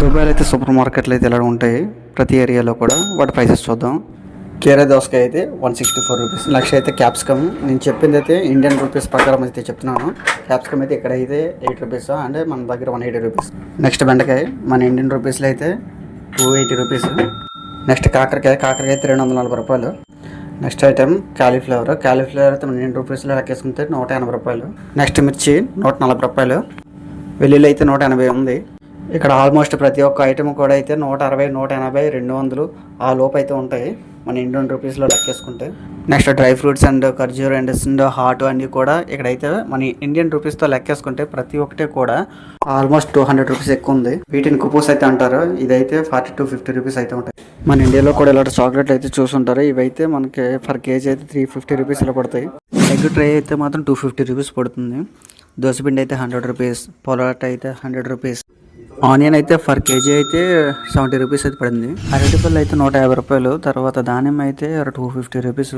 దుబాయ్లో అయితే సూపర్ మార్కెట్లు అయితే ఇలా ఉంటాయి ప్రతి ఏరియాలో కూడా. వాటి ప్రైసెస్ చూద్దాం. కీరా దోసకాయ అయితే 164 రూపీస్. నెక్స్ట్ అయితే క్యాప్సికమ్. నేను చెప్పింది అయితే ఇండియన్ రూపీస్ ప్రకారం అయితే చెప్తున్నాను. క్యాప్సికమ్ అయితే ఇక్కడ అయితే 8 రూపీస్, అంటే మన దగ్గర 180 రూపీస్. నెక్స్ట్ బెండకాయ మన ఇండియన్ రూపీస్లో అయితే 280 రూపీస్. నెక్స్ట్ కాకరకాయ అయితే 240 రూపాయలు. నెక్స్ట్ ఐటమ్ కాలీఫ్లవర్ అయితే మన ఇండియన్ రూపీస్లో లెక్కేసుకుంటే 180 రూపాయలు. నెక్స్ట్ మిర్చి 140 రూపాయలు. వెల్లుల్లి అయితే 180 ఉంది. ఇక్కడ ఆల్మోస్ట్ ప్రతి ఒక్క ఐటమ్ కూడా అయితే 160, 180, 200 ఆ లోపు అయితే ఉంటాయి మన ఇండియన్ రూపీస్లో లెక్కేసుకుంటే. నెక్స్ట్ డ్రై ఫ్రూట్స్ అండ్ ఖర్జూర్ అండ్ హాట్ అన్నీ కూడా ఇక్కడైతే మన ఇండియన్ రూపీస్తో లెక్కేసుకుంటే ప్రతి ఒక్కటి కూడా ఆల్మోస్ట్ 200 రూపీస్ ఎక్కువ ఉంది. వీటిని కుపూస్ అయితే అంటారు. ఇదైతే 40 to 50 రూపీస్ అయితే ఉంటాయి. మన ఇండియాలో కూడా ఇలాంటి చాక్లెట్లు అయితే చూసుంటారు. ఇవైతే మనకి పర్ కేజీ అయితే 350 రూపీస్ ఇలా పడతాయి. ఎగ్ ట్రే అయితే మాత్రం 250 రూపీస్ పడుతుంది. దోసపిండి అయితే 100 రూపీస్. పొలాట్ అయితే 100 రూపీస్. ఆనియన్ అయితే పర్ కేజీ అయితే 70 రూపీస్ అయితే పడింది. అరటిపళ్ళు అయితే 150 రూపాయలు. తర్వాత దానిమ్మ అయితే 250 రూపీస్.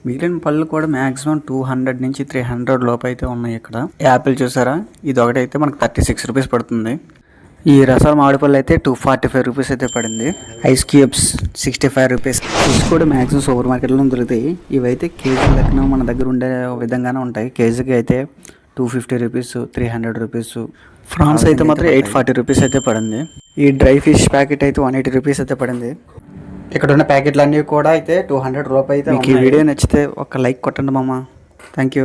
మిగిలిన పళ్ళు కూడా మ్యాక్సిమం 200 నుంచి 300 లోపు అయితే ఉన్నాయి ఇక్కడ. యాపిల్ చూసారా, ఇది ఒకటి అయితే మనకు 36 రూపీస్ పడుతుంది. ఈ రసాల మామిడిపళ్ళు అయితే 245 రూపీస్ అయితే పడింది. Ice cubes 65 rupees. ఫిష్ కూడా మ్యాక్సిమం సూపర్ మార్కెట్లో దొరుకుతాయి. ఇవైతే కేజీ లెక్కన మన దగ్గర ఉండే విధంగానే ఉంటాయి. కేజీకి అయితే 250 రూపీస్, 300 రూపీస్. ఫ్రాన్స్ అయితే మాత్రం 840 రూపీస్ అయితే పడింది. ఈ డ్రై ఫిష్ ప్యాకెట్ అయితే 180 రూపీస్ అయితే పడింది. ఇక్కడ ఉన్న ప్యాకెట్లు అన్నీ కూడా అయితే 200 రూపాయలు అయితే. మీకు ఈ వీడియో నచ్చితే ఒక లైక్ కొట్టండి మామ. Thank you.